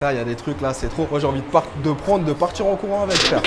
Là, il y a des trucs là, c'est trop. Moi, j'ai envie de partir en courant avec, frère.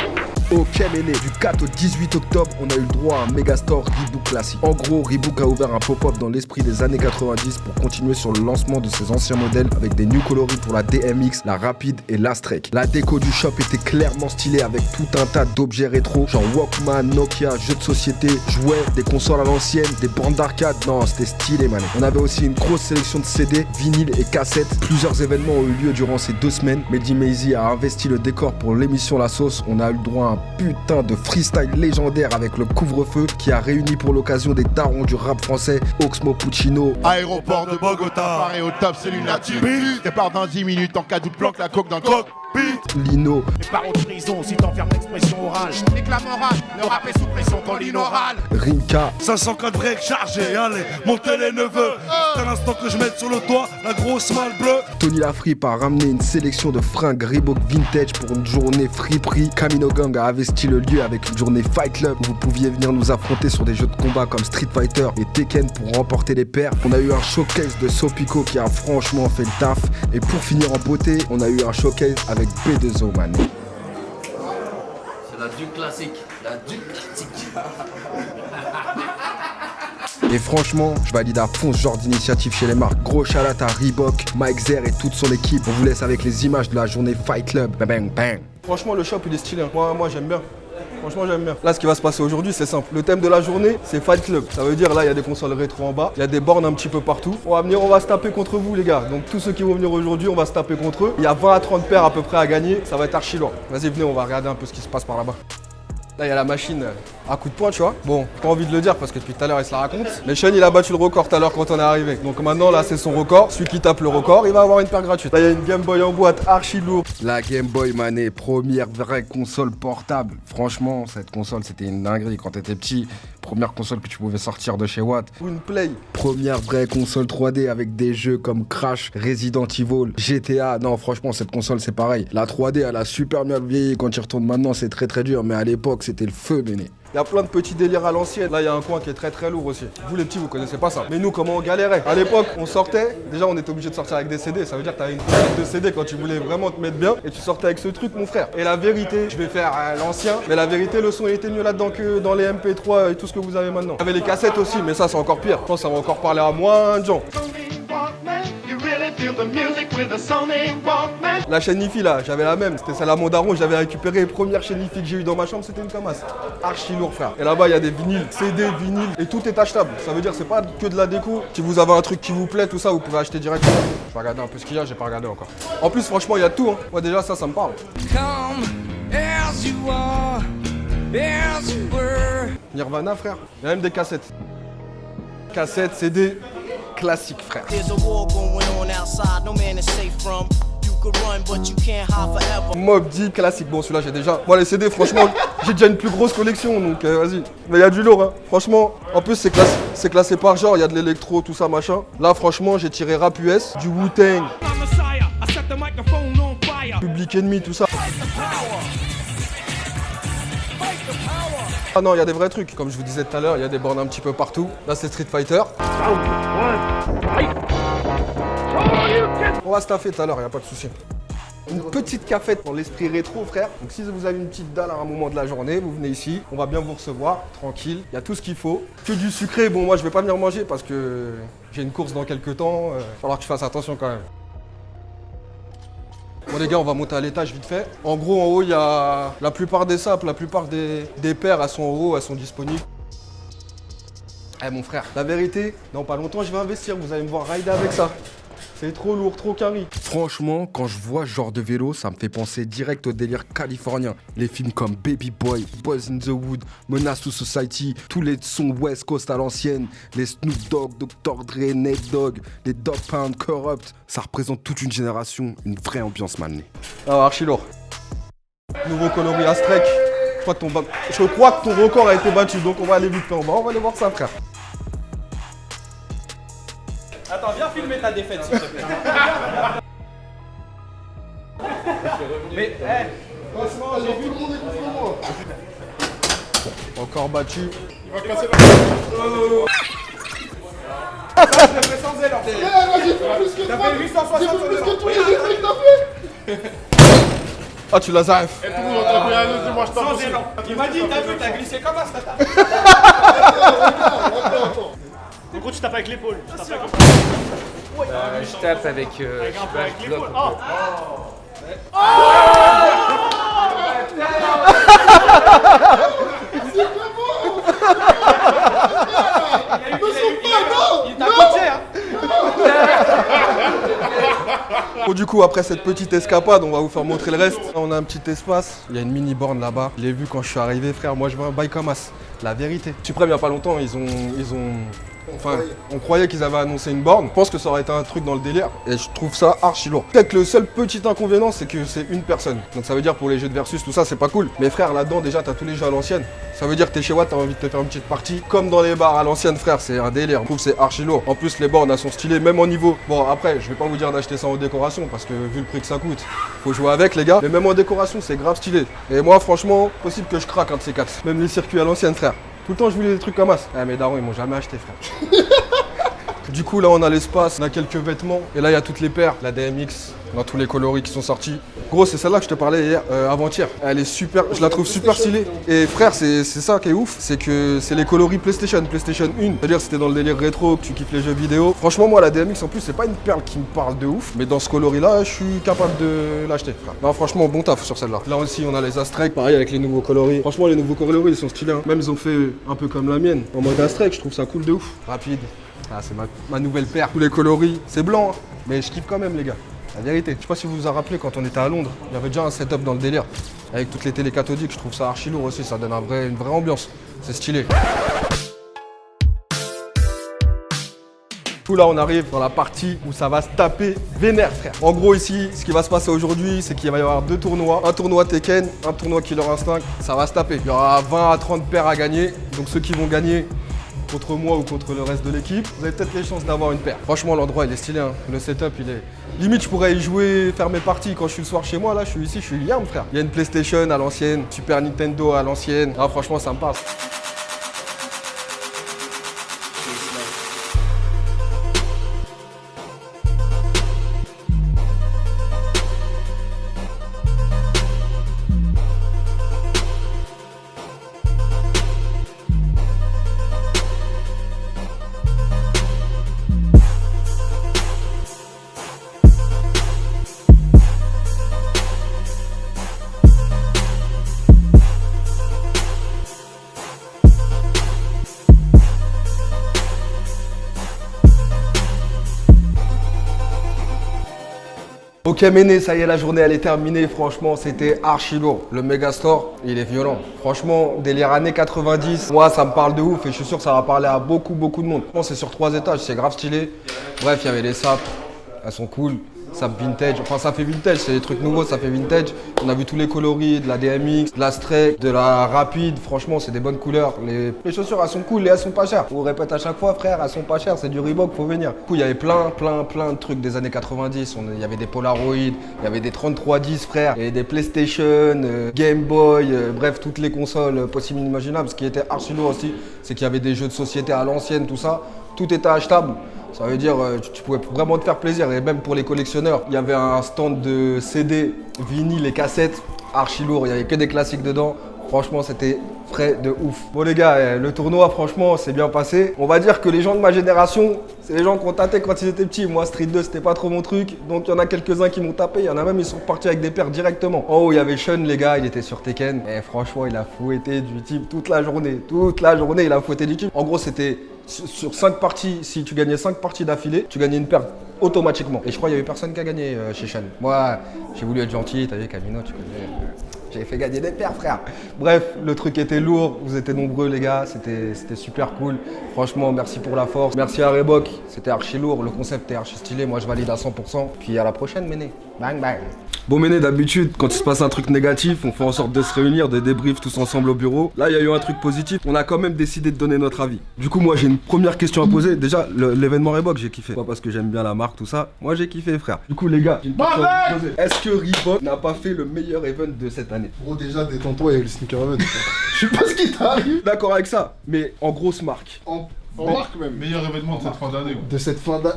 Ok Méné, du 4 au 18 octobre, on a eu le droit à un Megastore Reebok classique. En gros, Reebok a ouvert un pop-up dans l'esprit des années 90 pour continuer sur le lancement de ses anciens modèles avec des new coloris pour la DMX, la Rapide et la Strike. La déco du shop était clairement stylée avec tout un tas d'objets rétro, genre Walkman, Nokia, jeux de société, jouets, des consoles à l'ancienne, des bornes d'arcade. Non, c'était stylé, man. On avait aussi une grosse sélection de CD, vinyles et cassettes. Plusieurs événements ont eu lieu durant ces 2 semaines. Mehdi Maizy a investi le décor pour l'émission La Sauce. On a eu le droit à un putain de freestyle légendaire avec le couvre-feu qui a réuni pour l'occasion des darons du rap français, Oxmo Puccino. Aéroport de Bogota, paré au top, c'est lunatique. Départ dans 10 minutes en cas de planque, la coque d'un coq. Lino. Les parents de prison si t'enfermes l'expression orale. Nique la morale, le rap est sous pression quand l'inoral. Rimka. 504 breaks chargés, allez, montez les neveux. C'est un instant que je mette sur le toit la grosse malle bleue. Tony Lafripe a ramené une sélection de fringues Reebok vintage pour une journée friperie. Camino Gang a investi le lieu avec une journée Fight Club où vous pouviez venir nous affronter sur des jeux de combat comme Street Fighter et Tekken pour remporter les paires. On a eu un showcase de Sopico qui a franchement fait le taf. Et pour finir en beauté, on a eu un showcase avec B2O, man. C'est la Duke classique, la Duke classique. Et franchement, je valide à fond ce genre d'initiative chez les marques. Gros shout-out à Reebok, Mike Zer et toute son équipe. On vous laisse avec les images de la journée Fight Club. Bang, bang, bang. Franchement, le shop, il est stylé. Moi j'aime bien. Franchement, j'aime bien. Là, ce qui va se passer aujourd'hui, c'est simple. Le thème de la journée, c'est Fight Club. Ça veut dire, là, il y a des consoles rétro en bas. Il y a des bornes un petit peu partout. On va se taper contre vous, les gars. Donc, tous ceux qui vont venir aujourd'hui, on va se taper contre eux. Il y a 20 à 30 paires à peu près à gagner. Ça va être archi lourd. Vas-y, venez, on va regarder un peu ce qui se passe par là-bas. Là, il y a la machine à coup de poing, tu vois. Bon, j'ai pas envie de le dire parce que depuis tout à l'heure, il se la raconte. Mais Sean, il a battu le record tout à l'heure quand on est arrivé. Donc maintenant, là, c'est son record. Celui qui tape le record, il va avoir une paire gratuite. Là, il y a une Game Boy en boîte archi lourde. La Game Boy, mané, première vraie console portable. Franchement, cette console, c'était une dinguerie quand t'étais petit. Première console que tu pouvais sortir de chez Watt. Ou une Play. Première vraie console 3D avec des jeux comme Crash, Resident Evil, GTA. Non, franchement, cette console, c'est pareil. La 3D, elle a super bien vieilli. Quand tu retournes maintenant, c'est très très dur. Mais à l'époque, c'était le feu, Béné. Il y a plein de petits délires à l'ancienne. Là, il y a un coin qui est très très lourd aussi. Vous les petits, vous connaissez pas ça. Mais nous, comment on galérait? À l'époque, on sortait. Déjà, on était obligé de sortir avec des CD. Ça veut dire que tu avais une pochette de CD quand tu voulais vraiment te mettre bien. Et tu sortais avec ce truc, mon frère. Et la vérité, je vais faire l'ancien. Mais la vérité, le son il était mieux là-dedans que dans les MP3 et tout ce que vous avez maintenant. Il y avait les cassettes aussi, mais ça, c'est encore pire. Je pense que ça va encore parler à moins de gens. La chaîne Hi-Fi là, j'avais la même, c'était celle à mon daron, j'avais récupéré. Première chaîne Hi-Fi que j'ai eu dans ma chambre, c'était une Kamas. Archi lourd, frère. Et là-bas, il y a des vinyles, CD, vinyles, et tout est achetable. Ça veut dire c'est pas que de la déco. Si vous avez un truc qui vous plaît, tout ça, vous pouvez acheter directement. Je vais regarder un peu ce qu'il y a, j'ai pas regardé encore. En plus, franchement, il y a tout. Hein. Moi déjà, ça me parle. Nirvana, frère. Il y a même des cassettes. Cassettes, CD. Classique, frère. Mobb Deep classique. Bon, celui-là, j'ai déjà. Moi, les CD, franchement, j'ai déjà une plus grosse collection, donc vas-y. Mais il y a du lourd, hein. Franchement. En plus, c'est classé par genre. Il y a de l'électro, tout ça, machin. Là, franchement, j'ai tiré rap US, du Wu-Tang, Public Enemy, tout ça. Ah non, il y a des vrais trucs. Comme je vous disais tout à l'heure, il y a des bornes un petit peu partout. Là, c'est Street Fighter. On va se taffer tout à l'heure, il n'y a pas de souci. Une petite cafette pour l'esprit rétro, frère. Donc si vous avez une petite dalle à un moment de la journée, vous venez ici, on va bien vous recevoir, tranquille. Il y a tout ce qu'il faut. Que du sucré, bon moi je vais pas venir manger parce que j'ai une course dans quelques temps. Il va falloir que je fasse attention quand même. Bon les gars, on va monter à l'étage vite fait. En gros, en haut, il y a la plupart des sapes, la plupart des paires, elles sont en haut, elles sont disponibles. Eh mon frère, la vérité, dans pas longtemps, je vais investir. Vous allez me voir rider avec ça. C'est trop lourd, trop carré. Franchement, quand je vois ce genre de vélo, ça me fait penser direct au délire californien. Les films comme Baby Boy, Boys in the Wood, Menace to Society, tous les sons West Coast à l'ancienne, les Snoop Dogg, Dr. Dre, Nate Dogg, les Dog Pound, Corrupt, ça représente toute une génération, une vraie ambiance manée. Ah, archi lourd. Nouveau coloris à Strike. Je crois que ton record a été battu, donc on va aller vite en bas, on va aller voir ça, frère. Attends, viens filmer ta défaite, s'il te plaît. Mais, franchement, j'ai vu le monde est contre moi. Encore battu. Il va casser la... je le fais sans elle, en fait. J'ai fait plus que toi. T'as fait 860 J'ai fait plus que euros. tous les trucs que t'as fait. Ah, tu l'as Zaref. Et tout le monde entend bien, moi je t'en Il m'a dit, t'as vu, t'as glissé comme ça, tata. En gros, tu tapes avec l'épaule. Je tape avec un peu avec l'épaule. Oh. Il t'a coaché, hein. Bon, du coup, après cette petite escapade, on va vous faire montrer le reste. On a un petit espace, il y a une mini borne là-bas. Je l'ai vu quand je suis arrivé, frère. Moi, je veux un bail comme as. La vérité. Suprême, il n'y a pas longtemps, Enfin, on croyait qu'ils avaient annoncé une borne. Je pense que ça aurait été un truc dans le délire. Et je trouve ça archi lourd. Peut-être le seul petit inconvénient, c'est que c'est une personne. Donc ça veut dire pour les jeux de versus, tout ça, c'est pas cool. Mais frère, là-dedans, déjà, t'as tous les jeux à l'ancienne. Ça veut dire que t'es chez Watt, t'as envie de te faire une petite partie. Comme dans les bars à l'ancienne, frère, c'est un délire. Je trouve que c'est archi lourd. En plus, les bornes, elles sont stylées, même en niveau. Bon, après, je vais pas vous dire d'acheter ça en décoration, parce que vu le prix que ça coûte, faut jouer avec, les gars. Mais même en décoration, c'est grave stylé. Et moi, franchement, possible que je craque un de ces quatre. Même les circuits à l'ancienne, frère. Tout le temps, je voulais des trucs comme ça. Ah, mais darons, ils m'ont jamais acheté, frère. Du coup, là, on a l'espace, on a quelques vêtements. Et là, il y a toutes les paires. La DMX, dans tous les coloris qui sont sortis. Gros, c'est celle-là que je te parlais hier, avant-hier. Elle est super, je la trouve super stylée. Et frère, c'est ça qui est ouf, c'est que c'est les coloris PlayStation 1. C'est-à-dire, c'était dans le délire rétro, que tu kiffes les jeux vidéo. Franchement, moi, la DMX, en plus, c'est pas une perle qui me parle de ouf. Mais dans ce coloris-là, je suis capable de l'acheter, frère. Non, franchement, bon taf sur celle-là. Là aussi, on a les Astrek, pareil avec les nouveaux coloris. Franchement, les nouveaux coloris, ils sont stylés. Hein. Même, ils ont fait un peu comme la mienne. En mode Astrek, je trouve ça cool de ouf. Rapide. Ah, c'est ma nouvelle paire. Tous les coloris, c'est blanc, hein. Mais je kiffe quand même, les gars. La vérité. Je sais pas si vous vous en rappelez, quand on était à Londres, il y avait déjà un setup dans le délire. Avec toutes les télés cathodiques, je trouve ça archi lourd aussi. Ça donne une vraie ambiance. C'est stylé. Tout là, on arrive dans la partie où ça va se taper vénère, frère. En gros, ici, ce qui va se passer aujourd'hui, c'est qu'il va y avoir deux tournois. Un tournoi Tekken, un tournoi Killer Instinct. Ça va se taper. Il y aura 20 à 30 paires à gagner. Donc ceux qui vont gagner contre moi ou contre le reste de l'équipe, vous avez peut-être les chances d'avoir une paire. Franchement, l'endroit, il est stylé, hein. Le setup, il est... Limite, je pourrais y jouer, faire mes parties quand je suis le soir chez moi. Là, je suis ici, je suis yam, frère. Il y a une PlayStation à l'ancienne, Super Nintendo à l'ancienne. Ah, franchement, ça me passe. Ok Méné, ça y est, la journée elle est terminée, franchement c'était archi lourd. Le Megastore, il est violent. Franchement, délire années 90, moi ça me parle de ouf et je suis sûr que ça va parler à beaucoup de monde. Bon, c'est sur 3 étages, c'est grave stylé. Bref, il y avait les sapes, elles sont cool. Sap vintage, enfin ça fait vintage, c'est des trucs nouveaux, ça fait vintage. On a vu tous les coloris, de la DMX, de la Strike, de la Rapide, franchement c'est des bonnes couleurs. Les chaussures elles sont cool et elles sont pas chères. On vous répète à chaque fois frère, elles sont pas chères, c'est du Reebok, faut venir. Du coup il y avait plein de trucs des années 90, il y avait des Polaroid, il y avait des 3310 frère, il y avait des PlayStation, Game Boy, bref toutes les consoles possibles et inimaginables. Ce qui était archi lourd aussi, c'est qu'il y avait des jeux de société à l'ancienne, tout ça, tout était achetable. Ça veut dire tu pouvais vraiment te faire plaisir et même pour les collectionneurs, il y avait un stand de CD, vinyle et cassettes, archi lourd, il n'y avait que des classiques dedans. Franchement, c'était frais de ouf. Bon les gars, le tournoi, franchement, c'est bien passé. On va dire que les gens de ma génération, c'est les gens qui ont tâté quand ils étaient petits. Moi, Street 2, c'était pas trop mon truc. Donc, il y en a quelques-uns qui m'ont tapé. Il y en a même, ils sont repartis avec des paires directement. En haut, il y avait Sean, les gars, il était sur Tekken. Et franchement, il a fouetté du type toute la journée. Toute la journée, il a fouetté du type. En gros, c'était sur 5 parties. Si tu gagnais 5 parties d'affilée, tu gagnais une paire automatiquement. Et je crois qu'il y avait personne qui a gagné chez Sean. Moi, j'ai voulu être gentil. T'as vu, Camino, tu connais. J'ai fait gagner des paires, frère. Bref, le truc était lourd. Vous étiez nombreux, les gars. C'était super cool. Franchement, merci pour la force. Merci à Reebok. C'était archi lourd. Le concept est archi stylé. Moi, je valide à 100%. Puis à la prochaine, Méné. Bang, bang. Bon, Méné, d'habitude, quand il se passe un truc négatif, on fait en sorte de se réunir, de débrief tous ensemble au bureau. Là, il y a eu un truc positif. On a quand même décidé de donner notre avis. Du coup, moi, j'ai une première question à poser. Déjà, l'événement Reebok, j'ai kiffé. Pas parce que j'aime bien la marque, tout ça. Moi, j'ai kiffé, frère. Du coup, les gars, j'ai une question à vous poser. Est-ce que Reebok n'a pas fait le meilleur event de cette année? Gros, déjà, détends-toi, il y a eu le sneaker event. Je sais pas ce qui t'arrive. D'accord avec ça, mais en grosse marque. En marque même. Meilleur événement de cette fin d'année. De cette fin d'année.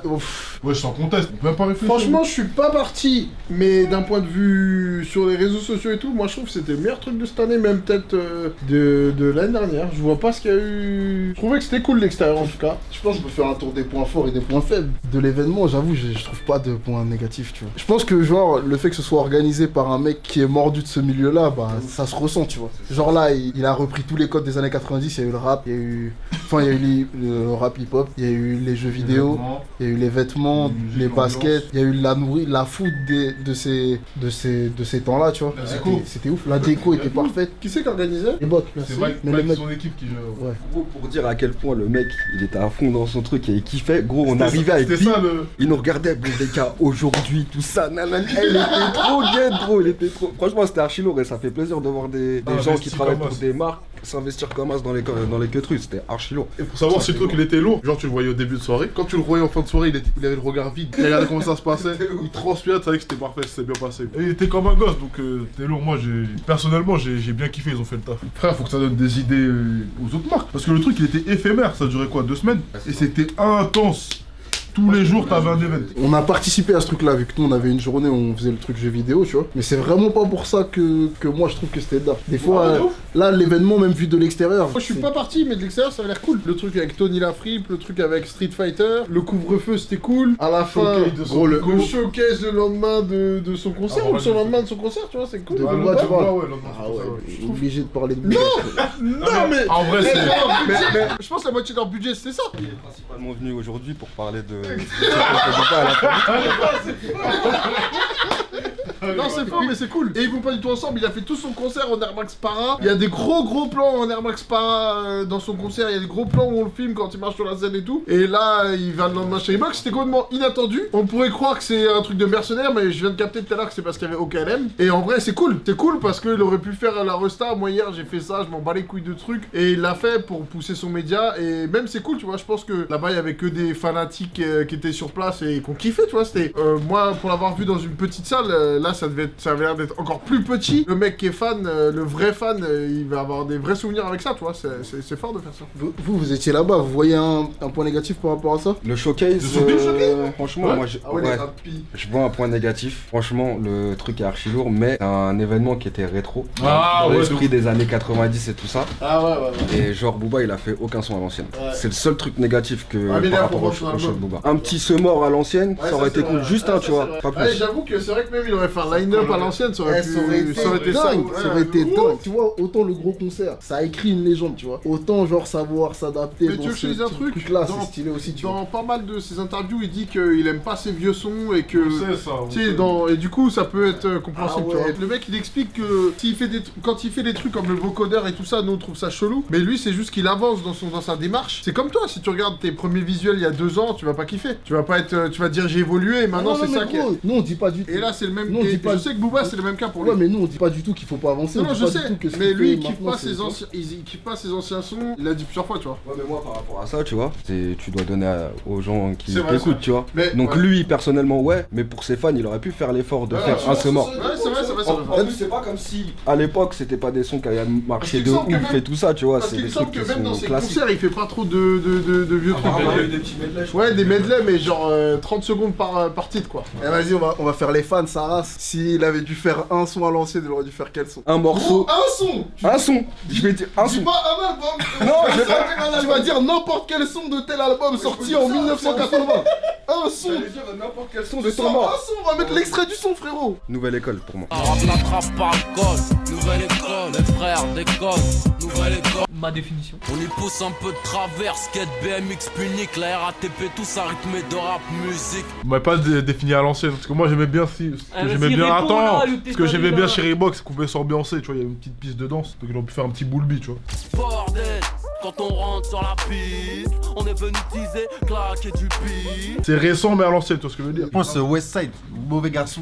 Ouais, je t'en conteste. On peut même pas réfléchir. Franchement, je suis pas parti, mais d'un point de vue sur les réseaux sociaux et tout, moi je trouve que c'était le meilleur truc de cette année, même peut-être de l'année dernière. Je vois pas ce qu'il y a eu. Je trouvais que c'était cool l'extérieur en tout cas. Je pense qu'on peut faire un tour des points forts et des points faibles de l'événement. J'avoue, je trouve pas de points négatifs, tu vois. Je pense que genre le fait que ce soit organisé par un mec qui est mordu de ce milieu-là, bah ça se ressent, tu vois. Genre là, il a repris tous les codes des années 90. Il y a eu le rap, il y a eu, enfin il y a eu le rap hip-hop, il y a eu les jeux vidéo, il y a eu les vêtements, les baskets, il y a eu la nourriture, la food de ces temps-là, tu vois. C'était ouf. La déco était parfaite. Qui c'est qui organisait? Les bots. C'est vrai, mais c'est son équipe qui joue. Ouais. Gros, pour dire à quel point le mec, il était à fond dans son truc et il kiffait. Gros, on arrivait avec lui, il nous regardait, bon les gars, aujourd'hui, tout ça, nanana. Il était trop bien, gros, il était trop... Franchement, c'était archi lourd et ça fait plaisir de voir des gens qui travaillent pour des marques s'investir comme as dans les queues, c'était archi lourd. Et pour savoir si le truc il était lourd, genre tu le voyais au début de soirée, quand tu le voyais en fin de soirée, il avait le regard vide. Il regardait comment ça se passait, il transpirait, tu savais que c'était parfait, c'était bien passé. Et il était comme un gosse, donc c'était lourd. Moi, personnellement, j'ai bien kiffé, ils ont fait le taf. Frère, faut que ça donne des idées aux autres marques. Parce que le truc il était éphémère, ça durait quoi, 2 semaines? Et c'était intense. Tous les jours, t'avais un événement. On a participé à ce truc-là, vu que nous, on avait une journée où on faisait le truc jeu vidéo, tu vois. Mais c'est vraiment pas pour ça que moi, je trouve que c'était d'art. Des fois, là, l'événement, même vu de l'extérieur... Moi, je suis pas parti, mais de l'extérieur, ça a l'air cool. Le truc avec Tony Lafrippe, le truc avec Street Fighter, le couvre-feu, c'était cool. À la fin, gros, le showcase le lendemain de son concert, ou le lendemain de son concert, tu vois, c'est cool. Ah ouais, obligé de parler de... Non, mais... En vrai, c'est... Mais je pense que la moitié de leur budget, c'était ça. Il est principalement venu aujourd'hui pour parler de... Non, c'est faux, mais c'est cool. Et ils vont pas du tout ensemble. Il a fait tout son concert en Air Max Para. Il y a des gros plans en Air Max Para dans son concert. Il y a des gros plans où on le filme quand il marche sur la scène et tout. Et là, il va le lendemain chez Reebok. C'était complètement inattendu. On pourrait croire que c'est un truc de mercenaire, mais je viens de capter tout à l'heure que c'est parce qu'il y avait OKLM. Et en vrai, c'est cool. C'est cool parce qu'il aurait pu faire la resta. Moi, hier, j'ai fait ça. Je m'en bats les couilles de trucs. Et il l'a fait pour pousser son média. Et même, c'est cool, tu vois. Je pense que là-bas, il y avait que des fanatiques qui étaient sur place et qu'on kiffait, tu vois. C'était moi, pour l'avoir vu dans une petite salle, là, ça avait l'air d'être encore plus petit. Le mec qui est fan, le vrai fan, il va avoir des vrais souvenirs avec ça, tu vois. C'est fort de faire ça. Vous étiez là-bas, vous voyez un point négatif par rapport à ça? Le showcase, franchement, ouais. moi, je vois un point négatif. Franchement, le truc est archi lourd, mais c'est un événement qui était rétro. Dans l'esprit des années 90 et tout ça. Ouais. Et genre, Booba, il a fait aucun son à l'ancienne. Ouais. C'est le seul truc négatif que par rapport au show de Booba. Un petit semor à l'ancienne, ça aurait été cool. Juste un, tu vois, pas plus. J'avoue que c'est vrai que même il aurait fait un line-up à l'ancienne, ça aurait été dingue. Ça aurait été dingue. Tu vois, autant le gros concert, ça a écrit une légende, tu vois. Autant genre savoir s'adapter. Mais tu veux que je te dise un truc là, c'est stylé aussi, tu vois. Dans pas mal de ses interviews, il dit qu'il aime pas ses vieux sons et que... Tu sais, et du coup, ça peut être compréhensible, tu vois. Le mec, il explique que quand il fait des trucs comme le vocodeur et tout ça, nous on trouve ça chelou. Mais lui, c'est juste qu'il avance dans sa démarche. C'est comme toi, si tu regardes tes premiers visuels il y a 2 ans, tu vas pas kiffer. Tu vas pas être... Tu vas dire j'ai évolué et maintenant c'est ça qui est... Nous on dit pas du tout. Et là, c'est le même... Je sais que Booba, c'est le même cas pour lui. Ouais, mais nous on dit pas du tout qu'il faut pas avancer. Non, je sais, mais lui il kiffe pas ses anciens sons, il l'a dit plusieurs fois, tu vois. Ouais, mais moi par rapport à ça, tu vois, tu dois donner aux gens qui t'écoutent, tu vois. Mais, donc lui, personnellement, ouais, mais pour ses fans, il aurait pu faire l'effort de faire un semor. Ouais, c'est vrai. En plus, c'est pas comme si, à l'époque, c'était pas des sons qui avaient marché de ouf et tout ça, tu vois. C'est des trucs qui même dans ses classiques. concerts, il fait pas trop de vieux trucs. Il y a eu des petits medleys. Ouais, des medleys, mais genre 30 secondes par titre, quoi. Eh vas-y, on va faire les fans, sa race. S'il avait dû faire un son à l'ancienne, il aurait dû faire quel son? Un morceau. Un son. Je vais dire un son. Dis pas un album. Non, je vais pas. Tu vas dire n'importe quel son de tel album sorti en 1980. Un son. Je vais dire n'importe quel son de ton Un mort. son, on va mettre l'extrait du son, frérot. Nouvelle école pour moi. On n'attrape pas le col, nouvelle école, les frères déconnent, nouvelle école. Ma définition. On y pousse un peu de travers, skate, BMX, punique, la RATP, tout ça rythmé de rap, musique. On m'a pas défini à l'ancienne, parce que moi j'aimais bien ce que j'aimais bien chez Reebok, c'est qu'on pouvait s'ambiancer, tu vois, il y avait une petite piste de danse, donc ils ont pu faire un petit boulby, tu vois. Bordel, quand on rentre sur la piste, on est venu teaser, claquer du beat. C'est récent mais à l'ancienne, tu vois ce que je veux dire. Moi c'est Westside, mauvais garçon.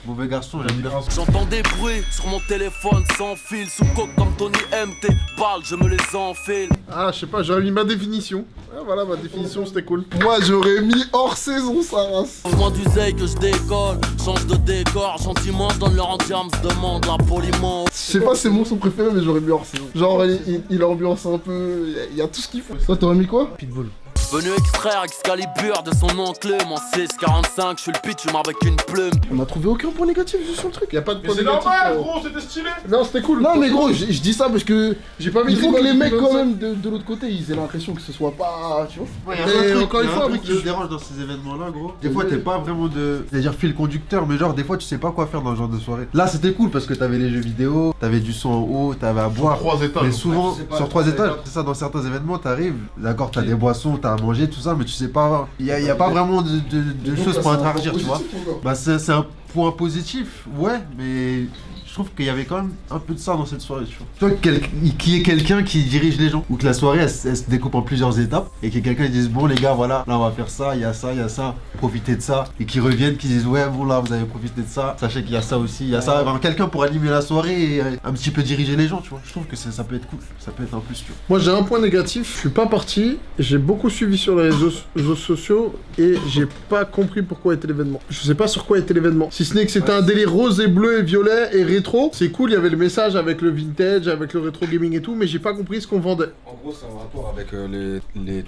Mauvais garçon, j'aime bien. J'entends des bruits sur mon téléphone sans fil. Sous coke comme Tony MT. Balles, je me les enfile. Ah, je sais pas, j'aurais mis ma définition. Ah, voilà, ma définition, c'était cool. Moi, j'aurais mis hors saison, sa race. Moins d'useille que je décolle. Change de décor, gentiment, je donne leur entière, me demande la poliment. Je sais pas, c'est mon son préféré, mais j'aurais mis hors saison. Genre, il ambiance un peu. Il y a tout ce qu'il faut. Toi, t'aurais mis quoi? Pitbull. Venu extraire Excalibur de son enclume. En 645, je suis le pitch, je avec une plume. On a trouvé aucun point négatif juste sur le truc. Y a pas de point C'est négatif. normal, gros, c'était stylé. Non, c'était cool. Non, mais gros, je dis ça parce que J'ai pas mis il faut de que les mecs, comme quand ça. même, de l'autre côté, ils aient l'impression que ce soit pas. Tu vois. Mais encore une fois, un truc avec qui me dérange dans ces événements-là, gros. Des fois, t'es pas vraiment c'est-à-dire fil conducteur, mais genre, des fois, tu sais pas quoi faire dans ce genre de soirée. Là, c'était cool parce que t'avais les jeux vidéo, t'avais du son en haut, t'avais à boire. 3 étages. Mais souvent, tu sais pas, sur 3 tu sais étages, pas. c'est ça, dans certains événements, t'arrives, d'accord, t'as des boissons, t'as à manger, tout ça, mais tu sais pas. Il y a pas vraiment de choses pour interagir, tu vois. Bah, c'est un point positif, ouais, mais. Je trouve qu'il y avait quand même un peu de ça dans cette soirée, tu vois. Tu vois, qu'il y ait quelqu'un qui dirige les gens, ou que la soirée elle se découpe en plusieurs étapes, et que quelqu'un dise bon les gars voilà, là on va faire ça, il y a ça, profitez de ça, et qu'ils reviennent, qu'ils disent ouais bon là vous avez profité de ça, sachez qu'il y a ça aussi, il y a ça, enfin, quelqu'un pour animer la soirée et un petit peu diriger les gens, tu vois. Je trouve que ça peut être cool, ça peut être un plus, tu vois. Moi, j'ai un point négatif. Je suis pas parti. J'ai beaucoup suivi sur les réseaux sociaux et j'ai pas compris pourquoi était l'événement. Je sais pas sur quoi était l'événement. Si ce n'est que c'était un délire rose et bleu et violet et rétro. C'est cool, il y avait le message avec le vintage, avec le rétro gaming et tout, mais j'ai pas compris ce qu'on vendait. En gros, c'est un rapport avec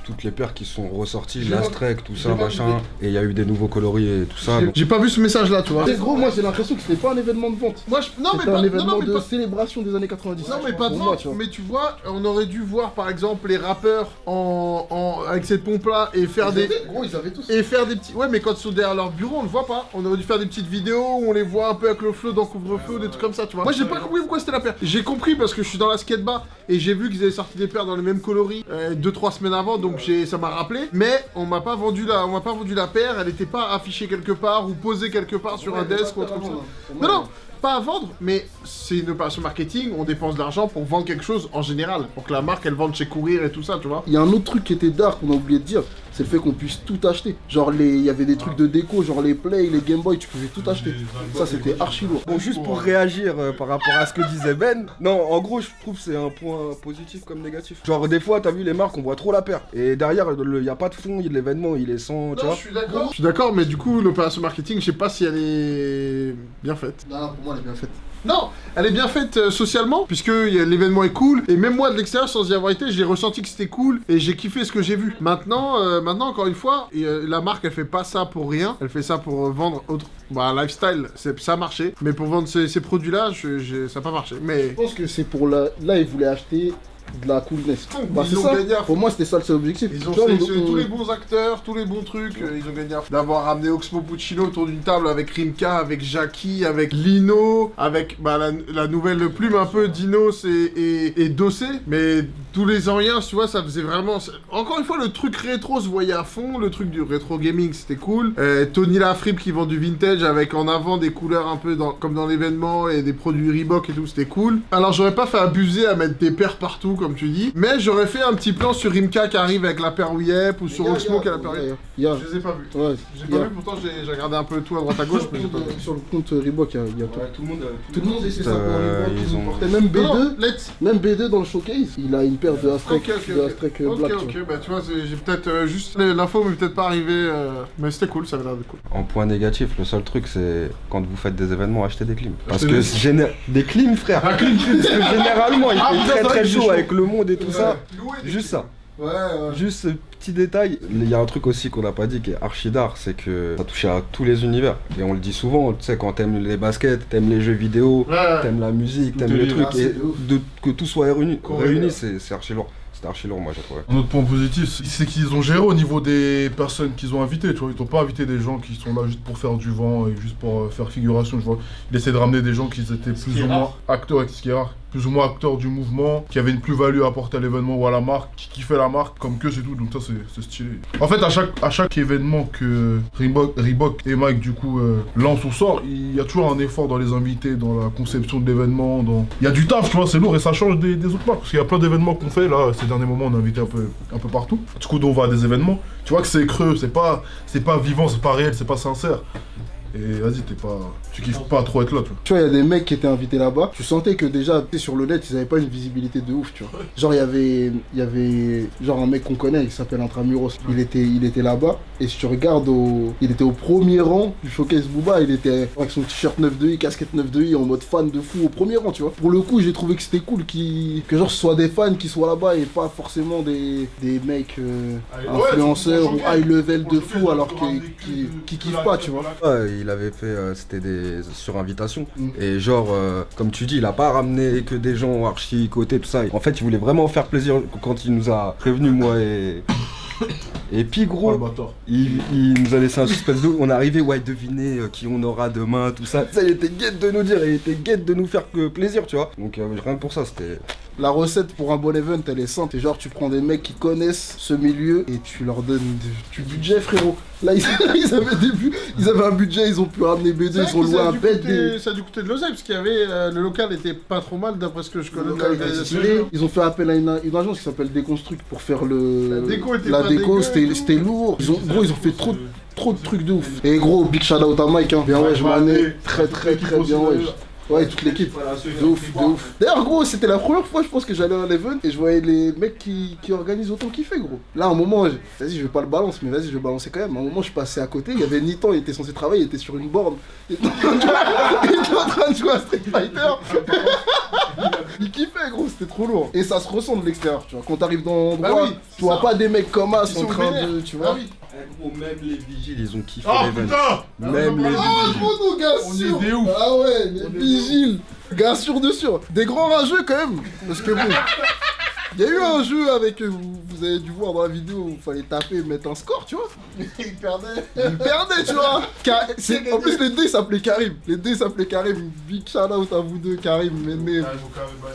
toutes les paires qui sont ressorties, l'Astrek, tout ça, machin. Et il y a eu des nouveaux coloris et tout ça. J'ai pas vu ce message-là, tu vois. Gros, moi j'ai l'impression que c'était pas un événement de vente. Moi, non, mais C'était un événement mais de célébration des années 90. Non, mais pas de Pour moi, vente. tu vois. Mais tu vois, on aurait dû voir par exemple les rappeurs avec cette pompe-là et faire Gros, ils avaient tous. et faire des petits. Ouais, mais quand ils sont derrière leur bureau, on le voit pas. On aurait dû faire des petites vidéos où on les voit un peu avec le flow dans couvre-feu, des trucs comme ça, tu vois. Moi, j'ai pas compris pourquoi c'était la paire. J'ai compris parce que je suis dans la skatebar et j'ai vu qu'ils avaient sorti des paires dans les mêmes coloris 2-3 semaines avant, donc ça m'a rappelé. Mais on m'a pas vendu la paire. Elle était pas affichée quelque part ou posée quelque part sur un desk ou autre comme ça. Non. Pas à vendre, mais c'est une opération marketing, on dépense de l'argent pour vendre quelque chose en général, pour que la marque elle vende chez Courir et tout ça, tu vois. Il y a un autre truc qui était dark qu'on a oublié de dire, c'est le fait qu'on puisse tout acheter. Genre il y avait des trucs de déco, genre les Play, les Game Boy, tu pouvais tout acheter. Ça c'était archi lourd. Bon, juste pour réagir par rapport à ce que disait Ben, non, en gros, je trouve que c'est un point positif comme négatif. Genre, des fois, t'as vu les marques, on voit trop la paire. Et derrière, il y a pas de fond, l'événement, il est sans, tu vois. Je suis d'accord, mais du coup, l'opération marketing, je sais pas si elle est bien faite. Non, pour moi elle est bien faite. Non, elle est bien faite socialement, puisque l'événement est cool, et même moi de l'extérieur, sans y avoir été, j'ai ressenti que c'était cool, et j'ai kiffé ce que j'ai vu. Maintenant, encore une fois, la marque, elle fait pas ça pour rien, elle fait ça pour vendre autre... Bah, lifestyle, ça a marché, mais pour vendre ces produits-là, ça a pas marché, mais... Je pense que c'est pour là ils voulaient acheter de la coolness. Bah, Ils c'est ont ça. gagné à Pour moi c'était ça le seul objectif. Ils ont Tu vois, sélectionné on- tous les bons acteurs, tous les bons trucs. Ils ont gagné d'avoir ramené Oxmo Puccino autour d'une table avec Rimka, avec Jackie, avec Lino, avec la nouvelle plume un peu Dinos et Dossé. Mais tous les anciens, tu vois, ça faisait vraiment... Encore une fois, le truc rétro se voyait à fond. Le truc du rétro gaming, c'était cool. Tony Lafrippe qui vend du vintage avec en avant des couleurs un peu comme dans l'événement et des produits Reebok et tout, c'était cool. Alors j'aurais pas fait abuser à mettre des paires partout, comme tu dis. Mais j'aurais fait un petit plan sur Rimka qui arrive avec la paire Yep ou sur Oxmo qui a la paire Yep. Il y a- Je les ai pas vus. Ouais, J'ai il y pas a- vu, pourtant j'ai regardé un peu tout à droite à gauche, mais j'ai pas vu. Sur le compte Reebok, il y a tout. Tout le monde. Tout le monde essaie ça pour Reebok, ils ont- portait même B2, Non, let's. même B2 dans le showcase, il a une paire de Astrek, Ok, de Astrek ok, Black. ok, bah tu vois, j'ai peut-être juste l'info, mais peut-être pas arrivé, mais c'était cool, ça avait l'air de cool. En point négatif, le seul truc c'est quand vous faites des événements, achetez des clims. Parce Achetez que Des clims, frère. Parce que généralement, il Ah, fait putain, très c'est vrai très qu'il est chaud chaud. avec le monde et tout ça. Loué, Juste ça. Ouais, ouais. Juste ce petit détail. Il y a un truc aussi qu'on n'a pas dit qui est archi d'art, c'est que ça touche à tous les univers. Et on le dit souvent, tu sais, quand t'aimes les baskets, t'aimes les jeux vidéo, Ouais. t'aimes la musique, Tout t'aimes est les lié, trucs, ah, et c'est de ouf. que tout soit réuni, Corrélé. c'est archi lourd. C'était archi lourd, moi j'ai trouvé. Un autre point positif, c'est qu'ils ont géré au niveau des personnes qu'ils ont invitées, tu vois. Ils n'ont pas invité des gens qui sont là juste pour faire du vent et juste pour faire figuration, tu vois. Ils essaient de ramener des gens qui étaient plus ou moins acteurs, ce qui est rare, plus ou moins acteurs du mouvement, qui avaient une plus-value à apporter à l'événement ou à la marque, qui kiffaient la marque comme que c'est tout, donc ça c'est stylé. En fait, à chaque événement que Reebok et Mike du coup lancent ou sort, il y a toujours un effort dans les invités, dans la conception de l'événement, il y a du taf, tu vois, c'est lourd et ça change des autres marques, parce qu'il y a plein d'événements qu'on fait là, ces derniers moments on a invité un peu partout. Du coup, on va à des événements, tu vois que c'est creux, c'est pas vivant, c'est pas réel, c'est pas sincère. Et vas-y, tu kiffes pas trop être là, tu vois. Tu vois, il y a des mecs qui étaient invités là-bas. Tu sentais que déjà, tu sais, sur le net, ils avaient pas une visibilité de ouf, tu vois. Genre, il y avait genre un mec qu'on connaît, il s'appelle Intramuros. Il était là-bas. Et si tu regardes, il était au premier rang du showcase Booba. Il était avec son t-shirt 9 de I, casquette 9 de I, en mode fan de fou au premier rang, tu vois. Pour le coup, j'ai trouvé que c'était cool que genre ce soit des fans qui soient là-bas et pas forcément des mecs influenceurs ou high level de fou alors qui kiffent pas, tu vois. Ouais, il avait fait, c'était des sur invitation. Et genre, comme tu dis, il a pas ramené que des gens archi côté, tout ça. En fait, il voulait vraiment faire plaisir quand il nous a prévenus, moi et puis gros, il nous a laissé un suspense de ouf. On est arrivé, ouais, deviner qui on aura demain, tout ça. Ça, il était guette de nous dire, il était guette de nous faire que plaisir, tu vois. Donc rien que pour ça, c'était... La recette pour un bon event, elle est simple. C'est genre, tu prends des mecs qui connaissent ce milieu et tu leur donnes du budget, frérot. Là, ils avaient un budget, ils ont pu ramener B2, ils ont loué un bête. Ça a dû coûter de l'oseille, parce qu'il y avait. Le local était pas trop mal, d'après ce que je connais. Ils ont fait appel à une agence qui s'appelle Déconstruct pour faire La déco était La pas déco, dégueu, c'était lourd. Gros, ils ont fait trop de trucs de ouf. Et gros, big shout out à Mike, hein. Bien ouais, je m'en ai très bien ouais. Ouais, toute l'équipe. De ouf. D'ailleurs, gros, c'était la première fois, je pense, que j'allais à l'event et je voyais les mecs qui organisent autant kiffer, gros. Là, à un moment, vas-y, je vais pas le balancer, mais vas-y, je vais balancer quand même. À un moment, je suis passé à côté, il y avait Nitan, il était censé travailler, il était sur une borne. Il était en train de jouer à Street Fighter. Il kiffait, gros, c'était trop lourd. Et ça se ressent de l'extérieur, tu vois. Quand t'arrives dans l'endroit, tu vois pas des mecs comme As en train de. Tu vois. Gros, même les vigiles, ils ont kiffé l'event. Putain, même les vigiles. Gros, nos gars, on est des ouf. Ah ouais, les vigiles. Gars sûr de sûr. Des grands rageux quand même. Parce que bon. Il y a eu un jeu avec, vous avez dû voir dans la vidéo où il fallait taper et mettre un score, tu vois. Il perdait, tu vois. En plus, les dés s'appelaient Karim. Big shout out à vous deux, Karim, Méné.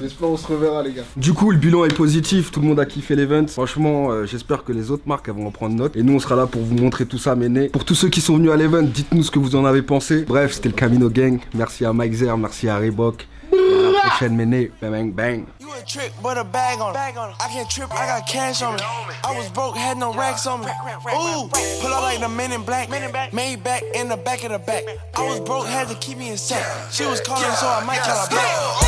J'espère on se reverra, les gars. Du coup, le bilan est positif, tout le monde a kiffé l'event. Franchement, j'espère que les autres marques elles vont en prendre note. Et nous, on sera là pour vous montrer tout ça, Méné. Pour tous ceux qui sont venus à l'event, dites-nous ce que vous en avez pensé. Bref, c'était le Camino Gang. Merci à Mike Zer, merci à Reebok. Et à la prochaine, Méné. Bang, bang. You a trick, but a bag on it. I can't trip, I got cash on me. I was broke, had no racks on me. Ooh, pull out like the Men in Black. Made back in the back of the back. I was broke, had to keep me in check. She was calling, so I might call her back.